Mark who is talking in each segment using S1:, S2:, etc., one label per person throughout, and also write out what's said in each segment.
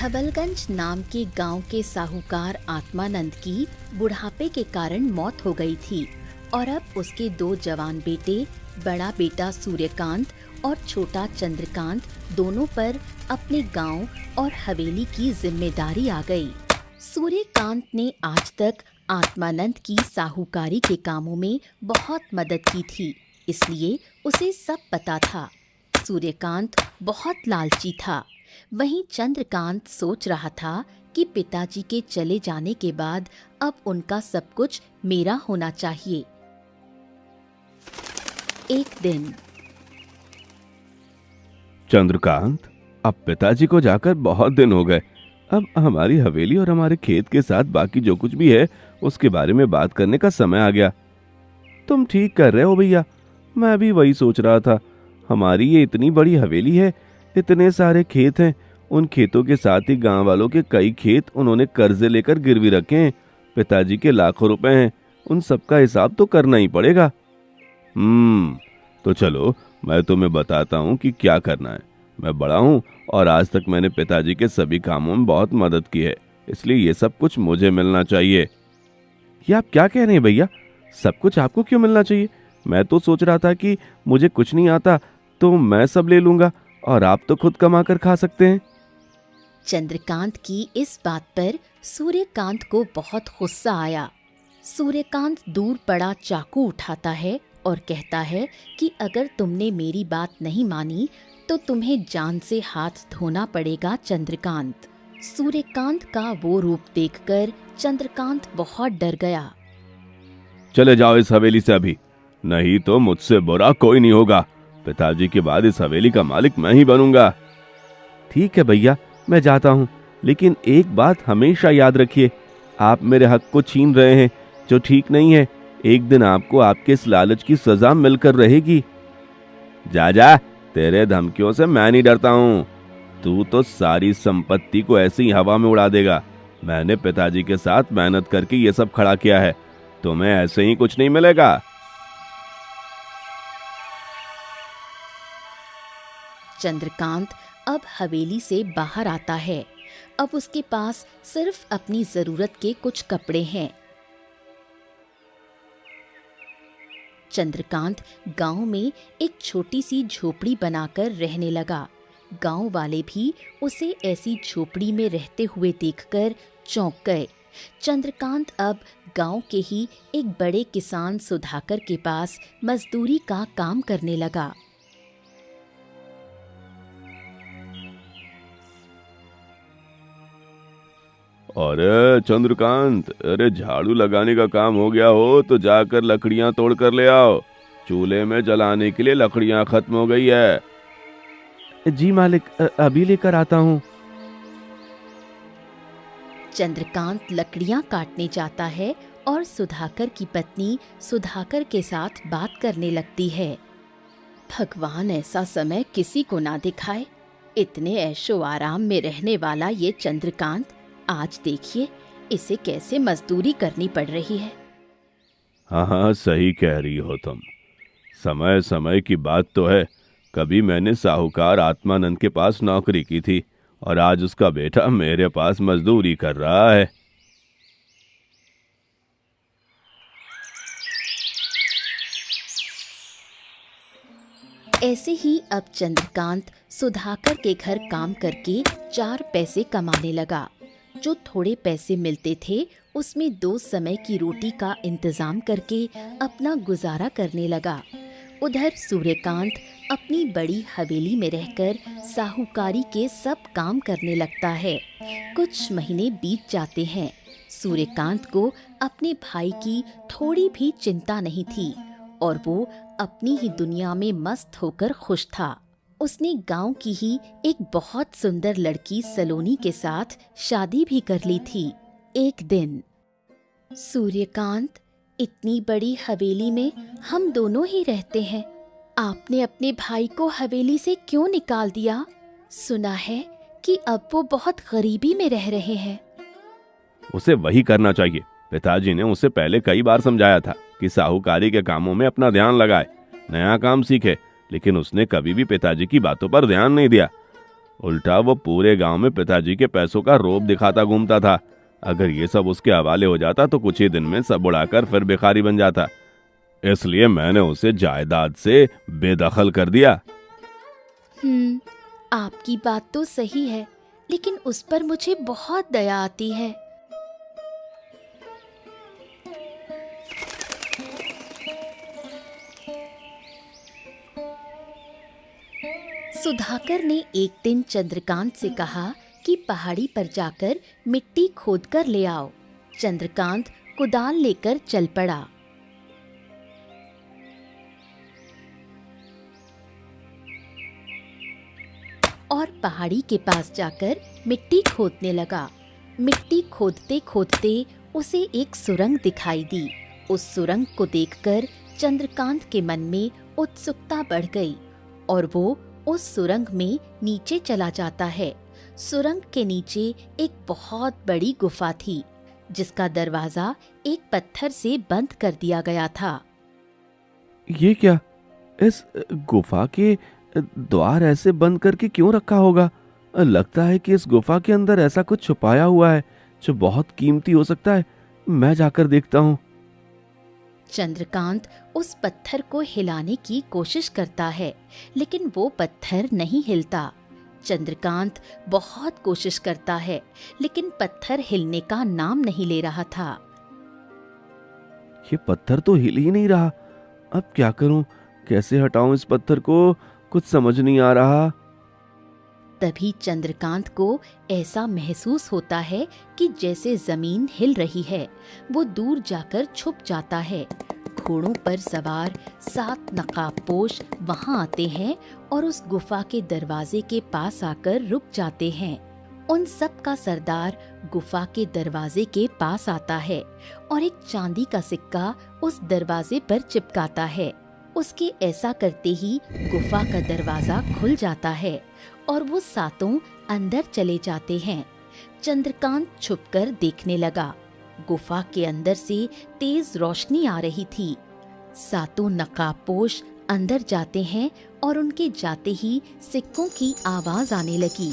S1: धवलगंज नाम के गांव के साहूकार आत्मानंद की बुढ़ापे के कारण मौत हो गई थी और अब उसके दो जवान बेटे, बड़ा बेटा सूर्यकांत और छोटा चंद्रकांत, दोनों पर अपने गांव और हवेली की जिम्मेदारी आ गई। सूर्यकांत ने आज तक आत्मानंद की साहूकारी के कामों में बहुत मदद की थी, इसलिए उसे सब पता था। सूर्यकांत बहुत लालची था। वहीं चंद्रकांत सोच रहा था कि पिताजी के चले जाने के बाद अब उनका सब कुछ मेरा होना चाहिए। एक दिन
S2: चंद्रकांत, अब पिताजी को जाकर बहुत दिन हो गए। अब हमारी हवेली और हमारे खेत के साथ बाकी जो कुछ भी है उसके बारे में बात करने का समय आ गया। तुम ठीक कर रहे हो भैया, मैं भी वही सोच रहा था। हमारी ये इतनी बड़ी हवेली है, इतने सारे खेत हैं, उन खेतों के साथ ही गांव वालों के कई खेत उन्होंने कर्जे लेकर गिरवी रखे हैं। पिताजी के लाखों रुपए हैं, उन सबका हिसाब तो करना ही पड़ेगा। तो चलो मैं तुम्हें बताता हूँ कि क्या करना है। मैं बड़ा हूँ और आज तक मैंने पिताजी के सभी कामों में बहुत मदद की है, इसलिए ये सब कुछ मुझे मिलना चाहिए। ये आप क्या कह रहे हैं भैया? सब कुछ आपको क्यों मिलना चाहिए? मैं तो सोच रहा था कि मुझे कुछ नहीं आता तो मैं सब ले लूंगा और आप तो खुद कमा कर खा सकते हैं।
S1: चंद्रकांत की इस बात पर सूर्यकांत को बहुत गुस्सा आया। सूर्यकांत दूर पड़ा चाकू उठाता है और कहता है कि अगर तुमने मेरी बात नहीं मानी तो तुम्हें जान से हाथ धोना पड़ेगा। चंद्रकांत, सूर्यकांत का वो रूप देखकर चंद्रकांत बहुत डर गया।
S2: चले जाओ इस हवेली से अभी, नहीं तो मुझसे बुरा कोई नहीं होगा। पिताजी के बाद इस हवेली का मालिक मैं ही बनूंगा। ठीक है भैया, मैं जाता हूँ, लेकिन एक बात हमेशा याद रखिए, आप मेरे हक को छीन रहे हैं जो ठीक नहीं है। एक दिन आपको आपके इस लालच की सजा मिलकर रहेगी। जा जा, तेरे धमकियों से मैं नहीं डरता हूँ। तू तो सारी संपत्ति को ऐसे ही हवा में उड़ा देगा। मैंने पिताजी के साथ मेहनत करके ये सब खड़ा किया है, तुम्हें ऐसे ही कुछ नहीं मिलेगा।
S1: चंद्रकांत अब हवेली से बाहर आता है। अब उसके पास सिर्फ अपनी जरूरत के कुछ कपड़े हैं। चंद्रकांत गांव में एक छोटी सी झोपड़ी बनाकर रहने लगा। गांव वाले भी उसे ऐसी झोपड़ी में रहते हुए देखकर चौंक गए। चंद्रकांत अब गांव के ही एक बड़े किसान सुधाकर के पास मजदूरी का काम करने लगा।
S2: अरे चंद्रकांत, अरे झाड़ू लगाने का काम हो गया हो तो जाकर लकड़ियां तोड़ कर ले आओ। चूल्हे में जलाने के लिए लकड़ियां खत्म हो गई है। जी मालिक, अभी लेकर आता हूँ।
S1: चंद्रकांत लकड़ियां काटने जाता है और सुधाकर की पत्नी सुधाकर के साथ बात करने लगती है। भगवान ऐसा समय किसी को ना दिखाए। इतने ऐशो आराम में रहने वाला ये चंद्रकांत, आज देखिए इसे कैसे मजदूरी करनी पड़ रही है।
S2: हाँ, सही कह रही हो तुम। समय समय की बात तो है। कभी मैंने साहूकार आत्मानंद के पास नौकरी की थी और आज उसका बेटा मेरे पास मजदूरी कर रहा है।
S1: ऐसे ही अब चंद्रकांत सुधाकर के घर काम करके 4 पैसे कमाने लगा। जो थोड़े पैसे मिलते थे उसमें 2 समय की रोटी का इंतजाम करके अपना गुजारा करने लगा। उधर सूर्यकांत अपनी बड़ी हवेली में रहकर साहूकारी के सब काम करने लगता है। कुछ महीने बीत जाते हैं। सूर्यकांत को अपने भाई की थोड़ी भी चिंता नहीं थी और वो अपनी ही दुनिया में मस्त होकर खुश था। उसने गांव की ही एक बहुत सुंदर लड़की सलोनी के साथ शादी भी कर ली थी। एक दिन, सूर्यकांत, इतनी बड़ी हवेली में हम दोनों ही रहते हैं, आपने अपने भाई को हवेली से क्यों निकाल दिया? सुना है कि अब वो बहुत गरीबी में रह रहे हैं।
S2: उसे वही करना चाहिए। पिताजी ने उसे पहले कई बार समझाया था कि साहूकारी के कामों में अपना ध्यान लगाए, नया काम सीखे, लेकिन उसने कभी भी पिताजी की बातों पर ध्यान नहीं दिया। उल्टा वो पूरे गांव में पिताजी के पैसों का रौब दिखाता घूमता था। अगर ये सब उसके हवाले हो जाता तो कुछ ही दिन में सब उड़ाकर फिर भिखारी बन जाता। इसलिए मैंने उसे जायदाद से बेदखल कर दिया।
S1: आपकी बात तो सही है, लेकिन उस पर मुझे बहुत दया आती है। सुधाकर ने एक दिन चंद्रकांत से कहा कि पहाड़ी पर जाकर मिट्टी खोदकर ले आओ। चंद्रकांत कुदाल लेकर चल पड़ा। और पहाड़ी के पास जाकर मिट्टी खोदने लगा। मिट्टी खोदते खोदते उसे एक सुरंग दिखाई दी। उस सुरंग को देखकर चंद्रकांत के मन में उत्सुकता बढ़ गई और वो उस सुरंग में नीचे चला जाता है। सुरंग के नीचे एक बहुत बड़ी गुफा थी, जिसका दरवाजा एक पत्थर से बंद कर दिया गया था।
S2: ये क्या? इस गुफा के द्वार ऐसे बंद करके क्यों रखा होगा? लगता है कि इस गुफा के अंदर ऐसा कुछ छुपाया हुआ है जो बहुत कीमती हो सकता है। मैं जाकर देखता हूँ।
S1: चंद्रकांत उस पत्थर को हिलाने की कोशिश करता है, लेकिन वो पत्थर नहीं हिलता। चंद्रकांत बहुत कोशिश करता है, लेकिन पत्थर हिलने का नाम नहीं ले रहा था।
S2: ये पत्थर तो हिल ही नहीं रहा। अब क्या करूं? कैसे हटाऊं इस पत्थर को? कुछ समझ नहीं आ रहा।
S1: तभी चंद्रकांत को ऐसा महसूस होता है कि जैसे जमीन हिल रही है। वो दूर जाकर छुप जाता है। घोड़ों पर सवार 7 नकाबपोश वहां आते हैं और उस गुफा के दरवाजे के पास आकर रुक जाते हैं। उन सब का सरदार गुफा के दरवाजे के पास आता है और एक चांदी का सिक्का उस दरवाजे पर चिपकाता है। उसके ऐसा करते ही गुफा का दरवाजा खुल जाता है और वो 7 अंदर चले जाते हैं। चंद्रकांत छुपकर देखने लगा। गुफा के अंदर से तेज रोशनी आ रही थी। 7 नकाबपोश अंदर जाते हैं और उनके जाते ही सिक्कों की आवाज आने लगी।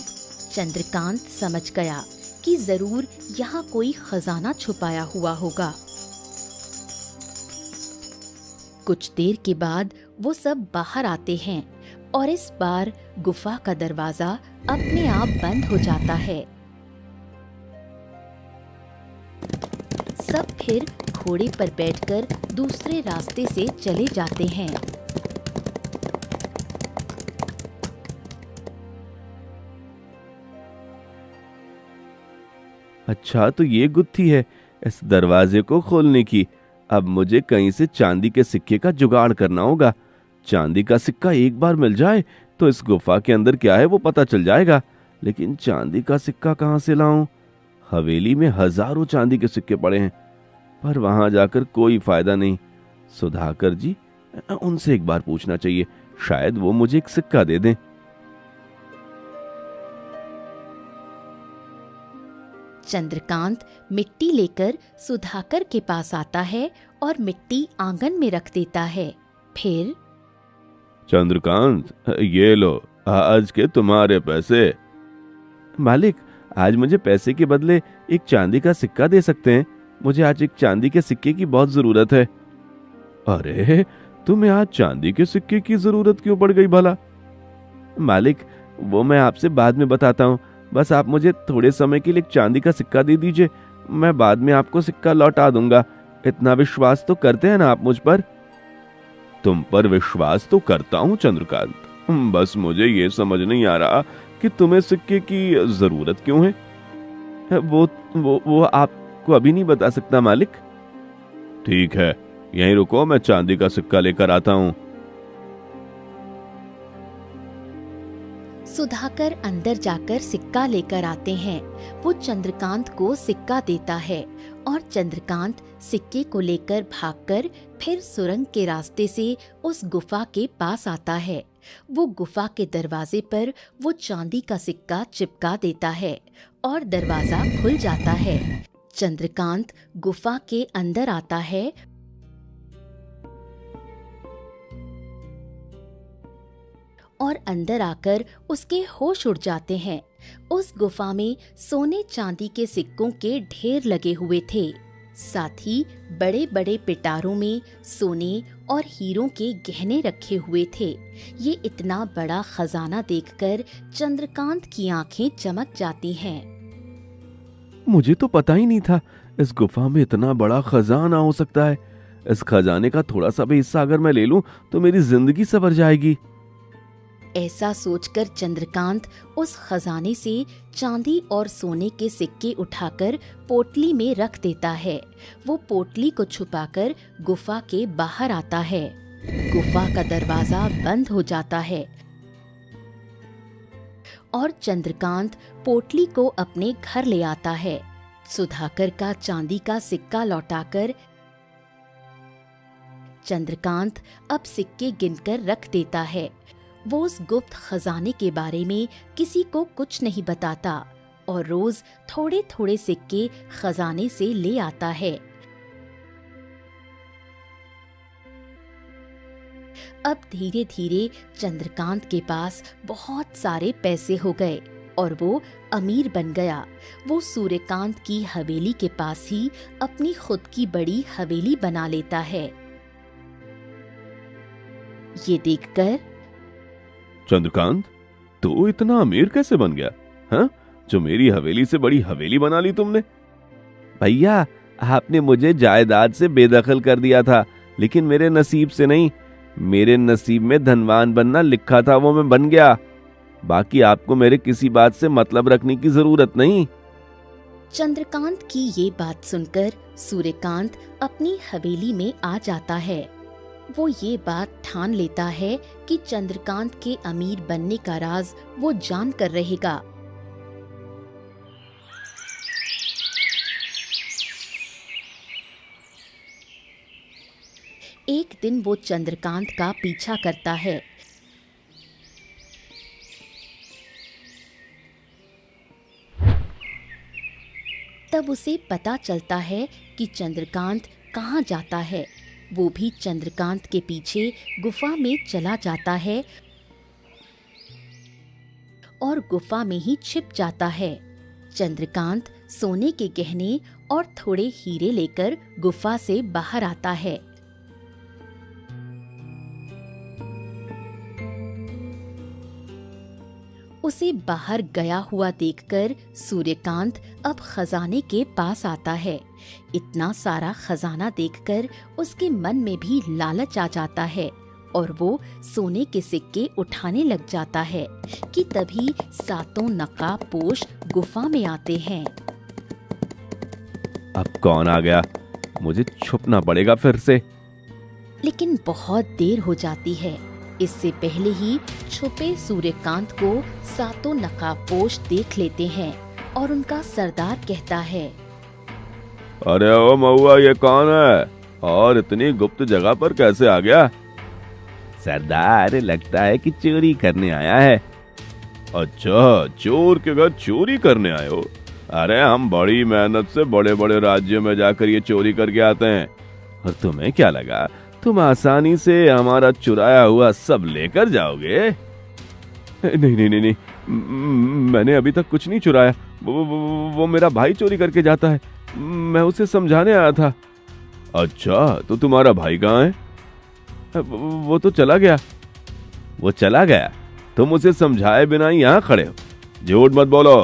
S1: चंद्रकांत समझ गया कि जरूर यहाँ कोई खजाना छुपाया हुआ होगा। कुछ देर के बाद वो सब बाहर आते हैं और इस बार गुफा का दरवाजा अपने आप बंद हो जाता है। सब फिर घोड़े पर बैठकर दूसरे रास्ते से चले जाते हैं।
S2: अच्छा, तो ये गुत्थी है इस दरवाजे को खोलने की। अब मुझे कहीं से चांदी के सिक्के का जुगाड़ करना होगा। चांदी का सिक्का एक बार मिल जाए तो इस गुफा के अंदर क्या है वो पता चल जाएगा। लेकिन चांदी का सिक्का कहाँ से लाऊं? हवेली में हजारों चांदी के सिक्के पड़े हैं, पर वहां जाकर कोई फायदा नहीं। सुधाकर जी, उनसे एक बार पूछना चाहिए, शायद वो मुझे एक सिक्का दे दें।
S1: चंद्रकांत मिट्टी लेकर सुधाकर के पास आता है और मिट्टी आंगन में रख देता है। फिर
S2: चंद्रकांत, ये लो आज के तुम्हारे पैसे। मालिक, आज मुझे पैसे के बदले एक चांदी का सिक्का दे सकते हैं? मुझे आज एक चांदी के सिक्के की बहुत जरूरत है। अरे, तुम्हें आज चांदी के सिक्के की जरूरत क्यों पड़ गई भला? मालिक, वो मैं आपसे बाद में बताता हूँ। बस आप मुझे थोड़े समय के लिए एक चांदी का सिक्का दे दीजिए, मैं बाद में आपको सिक्का लौटा दूंगा। इतना विश्वास तो करते हैं ना आप मुझ पर? तुम पर विश्वास तो करता हूँ चंद्रकांत, बस मुझे ये समझ नहीं आ रहा कि तुम्हें सिक्के की जरूरत क्यों है। वो आपको अभी नहीं बता सकता मालिक। ठीक है, यहीं रुको, मैं चांदी का सिक्का लेकर आता हूँ।
S1: सुधाकर अंदर जाकर सिक्का लेकर आते हैं। वो चंद्रकांत को सिक्का देता है और चंद्रकांत सिक्के को लेकर भागकर फिर सुरंग के रास्ते से उस गुफा के पास आता है। वो गुफा के दरवाजे पर वो चांदी का सिक्का चिपका देता है और दरवाजा खुल जाता है। चंद्रकांत गुफा के अंदर आता है और अंदर आकर उसके होश उड़ जाते हैं। उस गुफा में सोने चांदी के सिक्कों के ढेर लगे हुए थे। साथ ही बड़े बड़े पिटारों में सोने और हीरों के गहने रखे हुए थे। ये इतना बड़ा खजाना देखकर चंद्रकांत की आंखें चमक जाती हैं।
S2: मुझे तो पता ही नहीं था इस गुफा में इतना बड़ा खजाना हो सकता है। इस खजाने का थोड़ा सा भी हिस्सा अगर मैं ले लूं तो मेरी जिंदगी संवर जाएगी।
S1: ऐसा सोचकर चंद्रकांत उस खजाने से चांदी और सोने के सिक्के उठाकर पोटली में रख देता है। वो पोटली को छुपाकर गुफा के बाहर आता है। गुफा का दरवाजा बंद हो जाता है और चंद्रकांत पोटली को अपने घर ले आता है। सुधाकर का चांदी का सिक्का लौटाकर चंद्रकांत अब सिक्के गिनकर रख देता है। वो उस गुप्त खजाने के बारे में किसी को कुछ नहीं बताता और रोज थोड़े थोड़े सिक्के खजाने से ले आता है। अब धीरे धीरे चंद्रकांत के पास बहुत सारे पैसे हो गए और वो अमीर बन गया। वो सूर्यकांत की हवेली के पास ही अपनी खुद की बड़ी हवेली बना लेता है। ये देखकर
S2: चंद्रकांत, तू इतना अमीर कैसे बन गया? हाँ, जो मेरी हवेली से बड़ी हवेली बना ली तुमने। भैया, आपने मुझे जायदाद से बेदखल कर दिया था, लेकिन मेरे नसीब से नहीं। मेरे नसीब में धनवान बनना लिखा था, वो मैं बन गया। बाकी आपको मेरे किसी बात से मतलब रखने की जरूरत नहीं।
S1: चंद्रकांत की ये बात सुनकर सूर्यकांत अपनी हवेली में आ जाता है। वो ये बात ठान लेता है कि चंद्रकांत के अमीर बनने का राज वो जान कर रहेगा। एक दिन वो चंद्रकांत का पीछा करता है। तब उसे पता चलता है कि चंद्रकांत कहाँ जाता है। वो भी चंद्रकांत के पीछे गुफा में चला जाता है और गुफा में ही छिप जाता है। चंद्रकांत सोने के गहने और थोड़े हीरे लेकर गुफा से बाहर आता है। उसे बाहर गया हुआ देखकर सूर्यकांत अब खजाने के पास आता है। इतना सारा खजाना देखकर उसके मन में भी लालच आ जाता है और वो सोने के सिक्के उठाने लग जाता है कि तभी सातों नकाबपोश गुफा में आते हैं।
S2: अब कौन आ गया? मुझे छुपना पड़ेगा फिर से।
S1: लेकिन बहुत देर हो जाती है। इससे पहले ही छुपे सूर्यकांत को सातों नकाबपोश देख लेते हैं और उनका सरदार कहता है,
S2: अरे ओ महुआ, ये कौन है और इतनी गुप्त जगह पर कैसे आ गया? सरदार, लगता है कि चोरी करने आया है। अच्छा, चोर के घर चोरी करने आए हो? अरे हम बड़ी मेहनत से बड़े बड़े राज्यों में जाकर ये चोरी करके आते हैं, और तुम्हें क्या लगा तुम आसानी से हमारा चुराया हुआ सब लेकर जाओगे? नहीं नहीं नहीं नहीं, मैंने अभी तक कुछ नहीं चुराया। वो मेरा भाई चोरी करके जाता है, मैं उसे समझाने आया था। अच्छा, तो तुम्हारा भाई कहाँ है? वो तो चला गया। वो चला गया? तुम उसे समझाए बिना ही यहाँ खड़े हो? झूठ मत बोलो,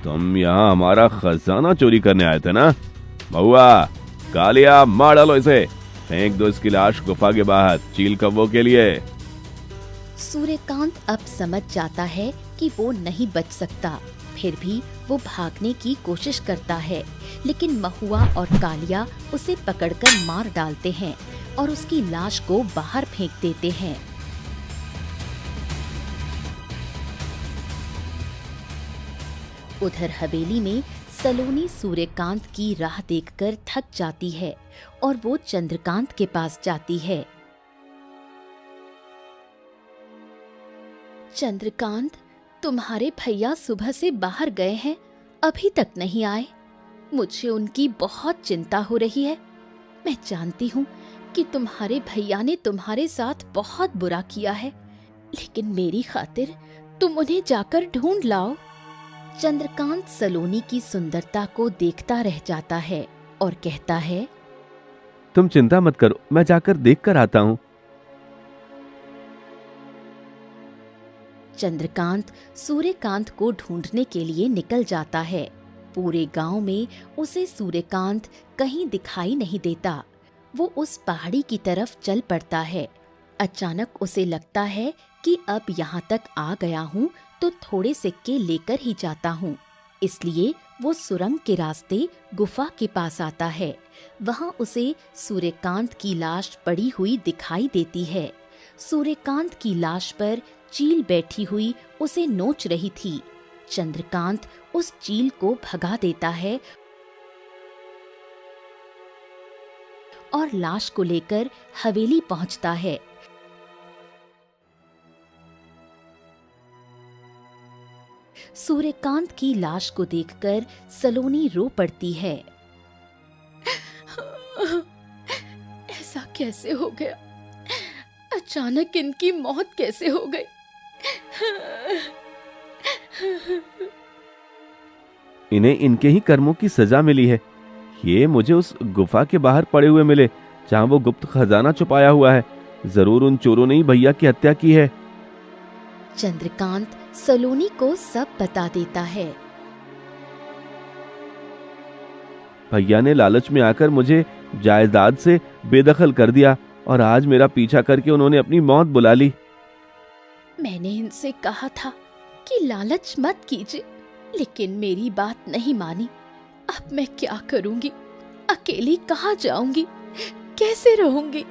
S2: तुम यहाँ हमारा खजाना चोरी करने आए थे ना? महुआ, कालिया, मार डालो इसे, फेंक दो इसकी लाश गुफा के बाहर चील कौवों के लिए।
S1: सूर्यकांत अब समझ जाता है कि वो नहीं बच सकता। फिर भी वो भागने की कोशिश करता है, लेकिन महुआ और कालिया उसे पकड़कर मार डालते हैं और उसकी लाश को बाहर फेंक देते हैं। उधर हवेली में सलोनी सूर्यकांत की राह देखकर थक जाती है और वो चंद्रकांत के पास जाती है। चंद्रकांत, तुम्हारे भैया सुबह से बाहर गए हैं, अभी तक नहीं आए। मुझे उनकी बहुत चिंता हो रही है। मैं जानती हूँ कि तुम्हारे भैया ने तुम्हारे साथ बहुत बुरा किया है, लेकिन मेरी खातिर तुम उन्हें जाकर ढूंढ लाओ। चंद्रकांत सलोनी की सुंदरता को देखता रह जाता है और कहता है,
S2: तुम चिंता मत करो, मैं जाकर देख कर आता हूँ।
S1: चंद्रकांत सूर्यकांत को ढूंढने के लिए निकल जाता है। पूरे गांव में उसे सूर्यकांत कहीं दिखाई नहीं देता। वो उस पहाड़ी की तरफ चल पड़ता है। अचानक उसे लगता है कि अब यहाँ तक आ गया हूँ तो थोड़े सिक्के लेकर ही जाता हूँ। इसलिए वो सुरंग के रास्ते गुफा के पास आता है। वहाँ उसे सूर्यकांत की लाश पड़ी हुई दिखाई देती है। सूर्यकांत की लाश पर चील बैठी हुई उसे नोच रही थी। चंद्रकांत उस चील को भगा देता है और लाश को लेकर हवेली पहुंचता है। सूर्यकांत की लाश को देखकर सलोनी रो पड़ती है। ऐसा कैसे हो गया? अचानक इनकी मौत कैसे हो गई?
S2: इन्हें इनके ही कर्मों की सजा मिली है। ये मुझे उस गुफा के बाहर पड़े हुए मिले जहाँ वो गुप्त खजाना छुपाया हुआ है। जरूर उन चोरों ने ही भैया की हत्या की है।
S1: चंद्रकांत सलोनी को सब बता देता है।
S2: भैया ने लालच में आकर मुझे जायदाद से बेदखल कर दिया और आज मेरा पीछा करके उन्होंने अपनी मौत बुला ली।
S1: मैंने इनसे कहा था कि लालच मत कीजिए, लेकिन मेरी बात नहीं मानी। अब मैं क्या करूंगी? अकेली कहाँ जाऊंगी? कैसे रहूंगी?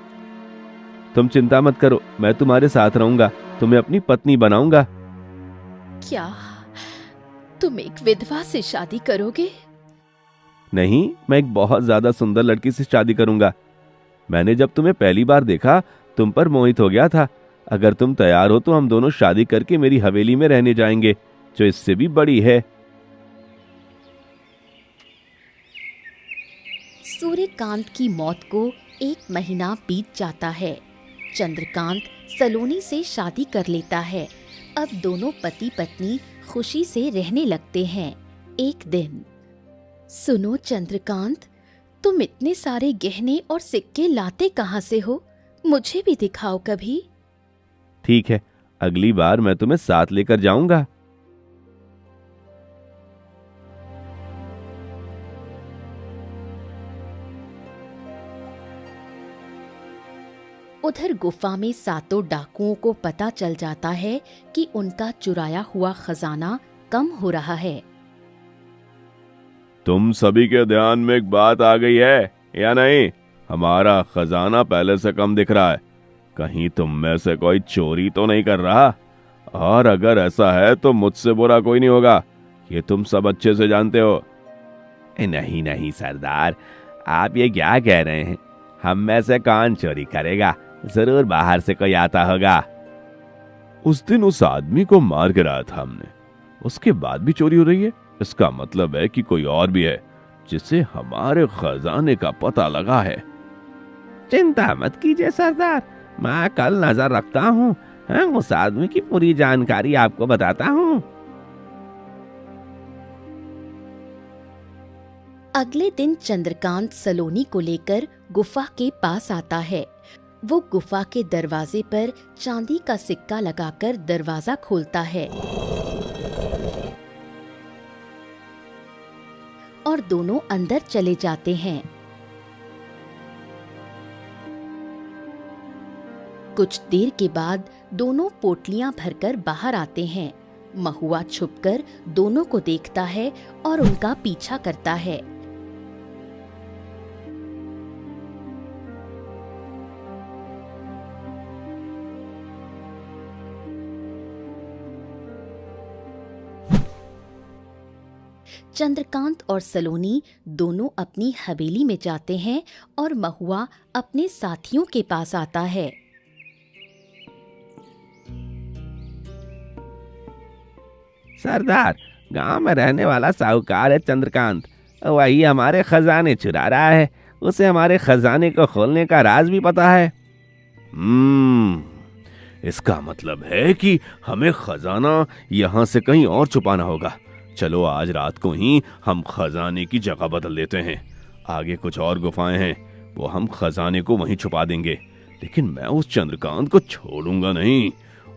S2: तुम चिंता मत करो, मैं तुम्हारे साथ रहूंगा, तुम्हें अपनी पत्नी बनाऊंगा।
S1: क्या तुम एक विधवा से शादी करोगे?
S2: नहीं, मैं एक बहुत ज्यादा सुंदर लड़की से शादी करूंगा। मैंने जब तुम्हें पहली बार देखा तुम पर मोहित हो गया था। अगर तुम तैयार हो तो हम दोनों शादी करके मेरी हवेली में रहने जाएंगे, जो इससे भी बड़ी है।
S1: सूर्यकांत की मौत को 1 महीना बीत जाता है। चंद्रकांत सलोनी से शादी कर लेता है। अब दोनों पति पत्नी खुशी से रहने लगते हैं। एक दिन, सुनो चंद्रकांत, तुम इतने सारे गहने और सिक्के लाते कहाँ से हो? मुझे भी दिखाओ कभी।
S2: ठीक है, अगली बार मैं तुम्हें साथ लेकर जाऊंगा।
S1: उधर गुफा में सातों डाकुओं को पता चल जाता है कि उनका चुराया हुआ खजाना कम हो रहा है।
S2: तुम सभी के ध्यान में एक बात आ गई है या नहीं? हमारा खजाना पहले से कम दिख रहा है। कहीं तुम में से कोई चोरी तो नहीं कर रहा? और अगर ऐसा है तो मुझसे बुरा कोई नहीं होगा, ये तुम सब अच्छे से जानते हो। नहीं नहीं सरदार, आप ये क्या कह रहे हैं? हम में से कौन चोरी करेगा? जरूर बाहर से कोई आता होगा। उस दिन उस आदमी को मार गिराया था हमने, उसके बाद भी चोरी हो रही है। इसका मतलब है कि कोई और भी है जिसे हमारे खजाने का पता लगा है। चिंता मत कीजिए सरदार, मैं कल नजर रखता हूँ। उस आदमी की पूरी जानकारी आपको बताता हूँ।
S1: अगले दिन चंद्रकांत सलोनी को लेकर गुफा के पास आता है। वो गुफा के दरवाजे पर चांदी का सिक्का लगाकर दरवाजा खोलता है और दोनों अंदर चले जाते हैं। कुछ देर के बाद दोनों पोटलियां भरकर बाहर आते हैं। महुआ छुपकर दोनों को देखता है और उनका पीछा करता है। चंद्रकांत और सलोनी दोनों अपनी हवेली में जाते हैं और महुआ अपने साथियों के पास आता है।
S2: सरदार, गांव में रहने वाला साहूकार है चंद्रकांत, वही हमारे खजाने चुरा रहा है। उसे हमारे खजाने को खोलने का राज भी पता है। इसका मतलब है कि हमें खजाना यहाँ से कहीं और छुपाना होगा। चलो आज रात को ही हम खजाने की जगह बदल देते हैं। आगे कुछ और गुफाएं हैं, वो हम खजाने को वहीं छुपा देंगे। लेकिन मैं उस चंद्रकांत को छोड़ूंगा नहीं,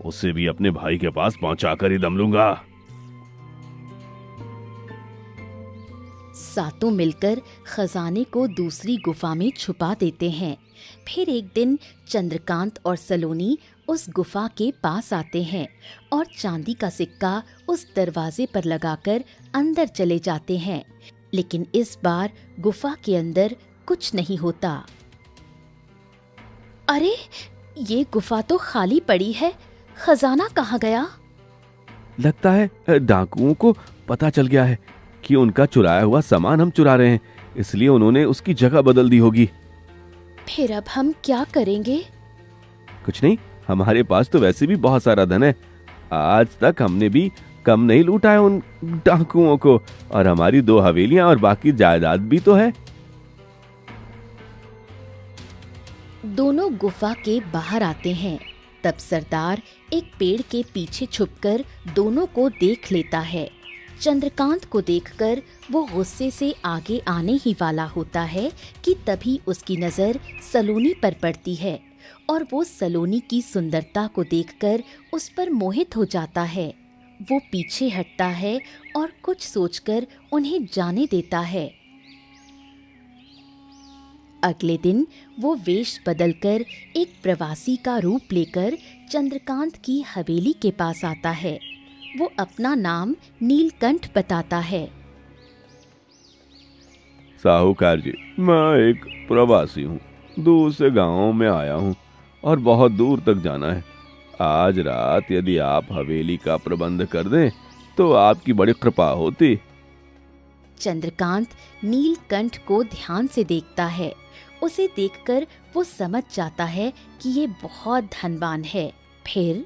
S2: उसे भी अपने भाई के पास पहुंचाकर ही दम लूंगा।
S1: सातों मिलकर खजाने को दूसरी गुफा में छुपा देते हैं। फिर एक दिन चंद्रकांत और सलोनी उस गुफा के पास आते हैं और चांदी का सिक्का उस दरवाजे पर लगाकर अंदर चले जाते हैं। लेकिन इस बार गुफा के अंदर कुछ नहीं होता। अरे, ये गुफा तो खाली पड़ी है, खजाना कहाँ गया?
S2: लगता है डाकुओं को पता चल गया है कि उनका चुराया हुआ सामान हम चुरा रहे हैं, इसलिए उन्होंने उसकी जगह बदल दी होगी।
S1: फिर अब हम क्या करेंगे?
S2: कुछ नहीं, हमारे पास तो वैसे भी बहुत सारा धन है। आज तक हमने भी कम नहीं लूटा है उन डाकुओं को, और हमारी 2 हवेलियां और बाकी जायदाद भी तो है।
S1: दोनों गुफा के बाहर आते हैं। तब सरदार एक पेड़ के पीछे छुपकर दोनों को देख लेता है। चंद्रकांत को देखकर वो गुस्से से आगे आने ही वाला होता है कि तभी उसकी नजर सलोनी पर पड़ती है और वो सलोनी की सुंदरता को देखकर उस पर मोहित हो जाता है। वो पीछे हटता है और कुछ सोचकर उन्हें जाने देता है। अगले दिन वो वेश बदलकर एक प्रवासी का रूप लेकर चंद्रकांत की हवेली के पास आता है। वो अपना नाम नीलकंठ बताता है।
S2: साहूकार जी, मैं एक प्रवासी हूँ, दूर से गांव में आया हूँ और बहुत दूर तक जाना है। आज रात यदि आप हवेली का प्रबंध कर दें तो आपकी बड़ी कृपा होती।
S1: चंद्रकांत नीलकंठ को ध्यान से देखता है। उसे देखकर वो समझ जाता है कि ये बहुत धनवान है। फिर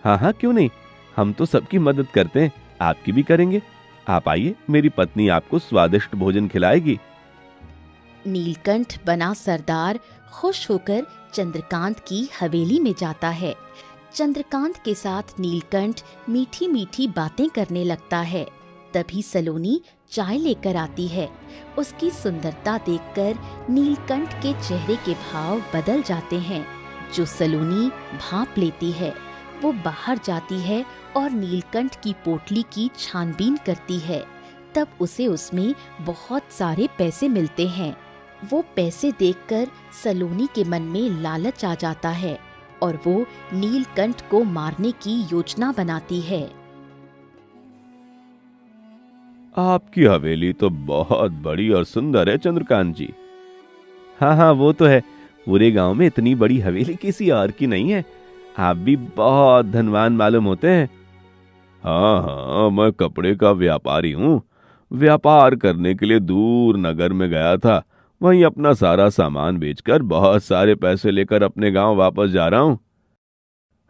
S2: हाँ, क्यों नहीं, हम तो सबकी मदद करते हैं, आपकी भी करेंगे। आप आइए, मेरी पत्नी आपको स्वादिष्ट भोजन खिलाएगी।
S1: नीलकंठ बना सरदार खुश होकर चंद्रकांत की हवेली में जाता है। चंद्रकांत के साथ नीलकंठ मीठी मीठी बातें करने लगता है। तभी सलोनी चाय लेकर आती है। उसकी सुंदरता देखकर नीलकंठ के चेहरे के भाव बदल जाते हैं, जो सलोनी भांप लेती है। वो बाहर जाती है और नीलकंठ की पोटली की छानबीन करती है। तब उसे उसमें बहुत सारे पैसे मिलते हैं। वो पैसे देखकर सलोनी के मन में लालच आ जाता है और वो नीलकंठ को मारने की योजना बनाती है।
S2: आपकी हवेली तो बहुत बड़ी और सुंदर है चंद्रकांत जी। हाँ, वो तो है। पूरे गांव में इतनी बड़ी हवेली किसी और की नहीं है। आप भी बहुत धनवान मालूम होते हैं। हाँ, मैं कपड़े का व्यापारी हूँ। व्यापार करने के लिए दूर नगर में गया था। वहीं अपना सारा सामान बेचकर बहुत सारे पैसे लेकर अपने गांव वापस जा रहा हूँ।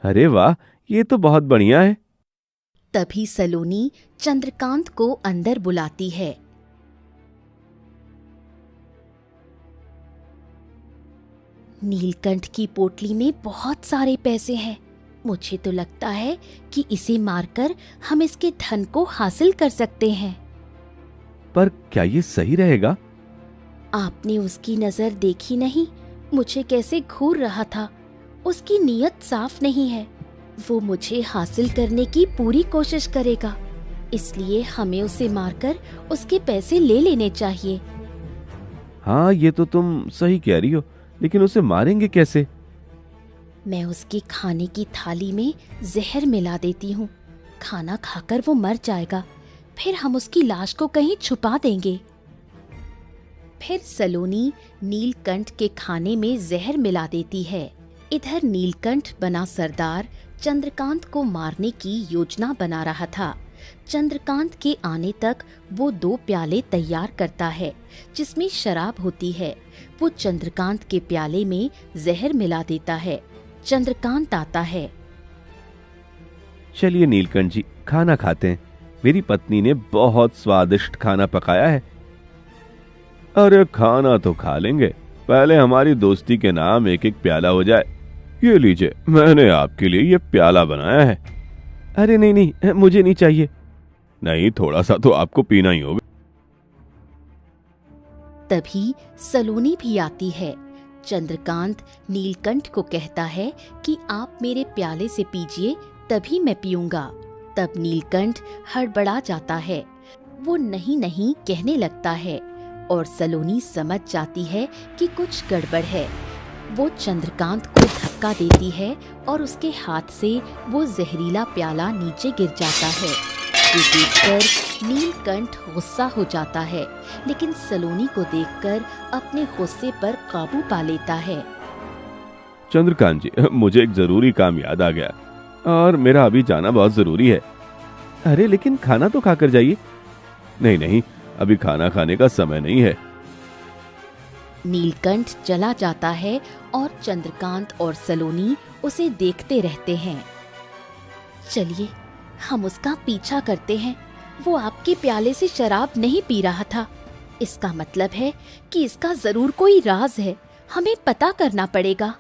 S2: अरे वाह, ये तो बहुत बढ़िया है।
S1: तभी सलोनी चंद्रकांत को अंदर बुलाती है। नीलकंठ की पोटली में बहुत सारे पैसे हैं। मुझे तो लगता है कि इसे मारकर हम इसके धन को हासिल कर सकते हैं।
S2: पर क्या ये सही रहेगा?
S1: आपने उसकी नजर देखी नहीं? मुझे कैसे घूर रहा था। उसकी नीयत साफ नहीं है। वो मुझे हासिल करने की पूरी कोशिश करेगा, इसलिए हमें उसे मारकर उसके पैसे ले लेने चाहिए।
S2: हाँ, ये तो तुम सही कह रही हो, लेकिन उसे मारेंगे कैसे?
S1: मैं उसके खाने की थाली में जहर मिला देती हूँ। खाना खाकर वो मर जाएगा, फिर हम उसकी लाश को कहीं छुपा देंगे। फिर सलोनी नीलकंठ के खाने में जहर मिला देती है। इधर नीलकंठ बना सरदार चंद्रकांत को मारने की योजना बना रहा था। चंद्रकांत के आने तक वो 2 प्याले तैयार करता है जिसमें शराब होती है। वो चंद्रकांत के प्याले में जहर मिला देता है। चंद्रकांत आता है।
S2: चलिए नीलकंठ जी, खाना खाते हैं। मेरी पत्नी ने बहुत स्वादिष्ट खाना पकाया है। अरे खाना तो खा लेंगे, पहले हमारी दोस्ती के नाम एक एक प्याला हो जाए। ये लीजिए, मैंने आपके लिए ये प्याला बनाया है। अरे नहीं नहीं, मुझे नहीं चाहिए। नहीं, थोड़ा सा तो आपको पीना ही होगा।
S1: तभी सलोनी भी आती है। चंद्रकांत नीलकंठ को कहता है कि आप मेरे प्याले से पीजिए, तभी मैं पीऊंगा। तब नीलकंठ हड़बड़ा जाता है, वो नहीं नहीं कहने लगता है और सलोनी समझ जाती है कि कुछ गड़बड़ है। वो चंद्रकांत को धक्का देती है और उसके हाथ से वो जहरीला प्याला नीचे गिर जाता है। ये देखकर नीलकंठ गुस्सा हो जाता है, लेकिन सलोनी को देखकर अपने गुस्से पर काबू पा लेता है।
S2: चंद्रकांत जी, मुझे एक जरूरी काम याद आ गया और मेरा अभी जाना बहुत जरूरी है। अरे लेकिन खाना तो खाकर जाइए। नहीं नहीं, अभी खाना खाने का समय नहीं है।
S1: नीलकंठ चला जाता है और चंद्रकांत और सलोनी उसे देखते रहते हैं। चलिए, हम उसका पीछा करते हैं। वो आपके प्याले से शराब नहीं पी रहा था। इसका मतलब है कि इसका जरूर कोई राज है। हमें पता करना पड़ेगा।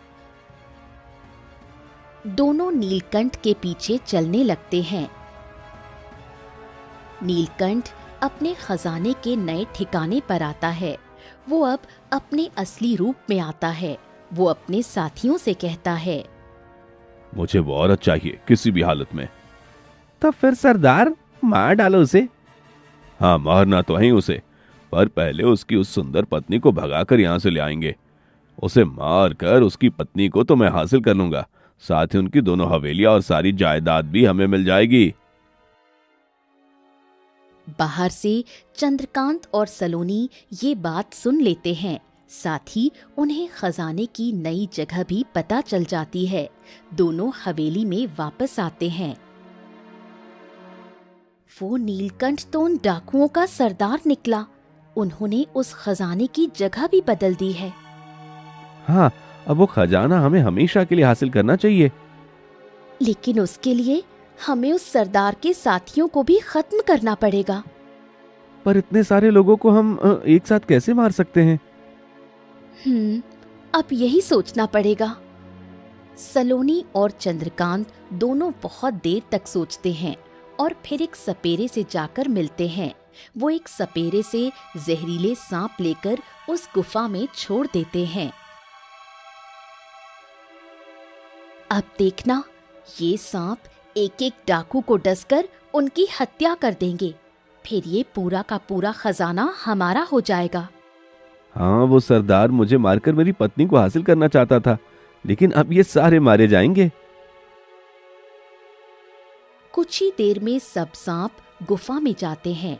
S1: दोनों नीलकंठ के पीछे चलने लगते हैं। नीलकंठ अपने खजाने के नए ठिकाने पर आता है। वो अब अपने असली रूप में आता है। वो अपने साथियों से कहता है,
S2: मुझे वो औरत चाहिए किसी भी हालत में। तो फिर सरदार, मार डालो उसे। हाँ, मारना तो है उसे, पर पहले उसकी उस सुंदर पत्नी को भगाकर यहाँ से ले आएंगे। उसे मार कर उसकी पत्नी को तो मैं हासिल कर लूंगा, साथ ही उनकी दोनों हवेलियां और सारी जायदाद भी हमें मिल जाएगी।
S1: बाहर से चंद्रकांत और सलोनी ये बात सुन लेते हैं। साथ ही उन्हें खजाने की नई जगह भी पता चल जाती है। दोनों हवेली में वापस आते हैं। वो नीलकंठ तो उन डाकुओं का सरदार निकला। उन्होंने उस खजाने की जगह भी बदल दी है।
S2: हाँ, अब वो खजाना हमें हमेशा के लिए हासिल करना चाहिए।
S1: लेकिन उसके लिए हमें उस सरदार के साथियों को भी खत्म करना पड़ेगा।
S2: पर इतने सारे लोगों को हम एक साथ कैसे मार सकते हैं?
S1: अब यही सोचना पड़ेगा। सलोनी और चंद्रकांत दोनों बहुत देर तक सोचते हैं और फिर एक सपेरे से जाकर मिलते हैं। वो एक सपेरे से जहरीले सांप लेकर उस गुफा में छोड़ देते हैं। अब देखना, ये सांप एक एक डाकू को डसकर उनकी हत्या कर देंगे। फिर ये पूरा का पूरा खजाना हमारा हो जाएगा।
S2: हाँ, वो सरदार मुझे मारकर मेरी पत्नी को हासिल करना चाहता था, लेकिन अब ये सारे मारे जाएंगे।
S1: कुछ ही देर में सब सांप गुफा में जाते हैं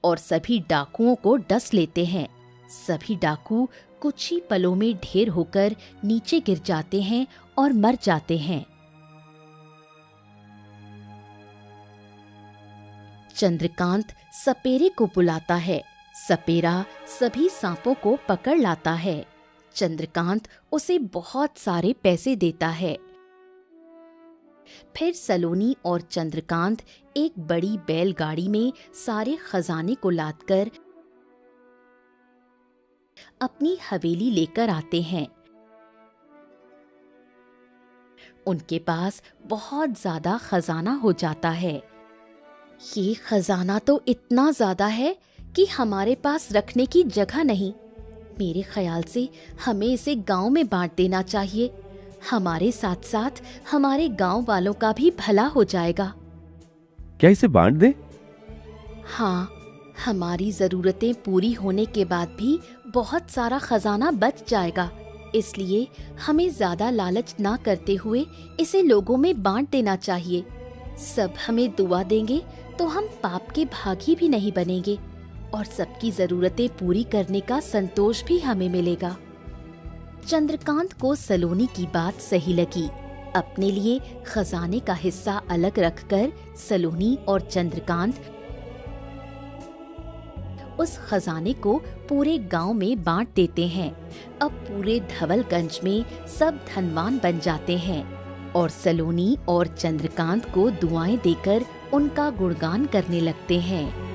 S1: और सभी डाकुओं को डस लेते हैं। सभी डाकू कुछ ही पलों में ढेर होकर नीचे गिर जाते हैं और मर जाते हैं। चंद्रकांत सपेरे को बुलाता है। सपेरा सभी सांपों को पकड़ लाता है। चंद्रकांत उसे बहुत सारे पैसे देता है। फिर सलोनी और चंद्रकांत एक बड़ी बैलगाड़ी में सारे खजाने को लादकर अपनी हवेली लेकर आते हैं। उनके पास बहुत ज्यादा खजाना हो जाता है। ये खजाना तो इतना ज्यादा है कि हमारे पास रखने की जगह नहीं। मेरे ख्याल से हमें इसे गांव में बांट देना चाहिए। हमारे साथ साथ हमारे गांव वालों का भी भला हो जाएगा।
S2: क्या इसे बांट दे?
S1: हाँ, हमारी जरूरतें पूरी होने के बाद भी बहुत सारा खजाना बच जाएगा। इसलिए हमें ज्यादा लालच ना करते हुए इसे लोगों में बांट देना चाहिए। सब हमें दुआ देंगे तो हम पाप के भागी भी नहीं बनेंगे और सबकी जरूरतें पूरी करने का संतोष भी हमें मिलेगा। चंद्रकांत को सलोनी की बात सही लगी। अपने लिए खजाने का हिस्सा अलग रखकर सलोनी और चंद्रकांत उस खजाने को पूरे गांव में बांट देते हैं। अब पूरे धवलगंज में सब धनवान बन जाते हैं और सलोनी और चंद्रकांत को दुआएं देकर उनका गुणगान करने लगते हैं।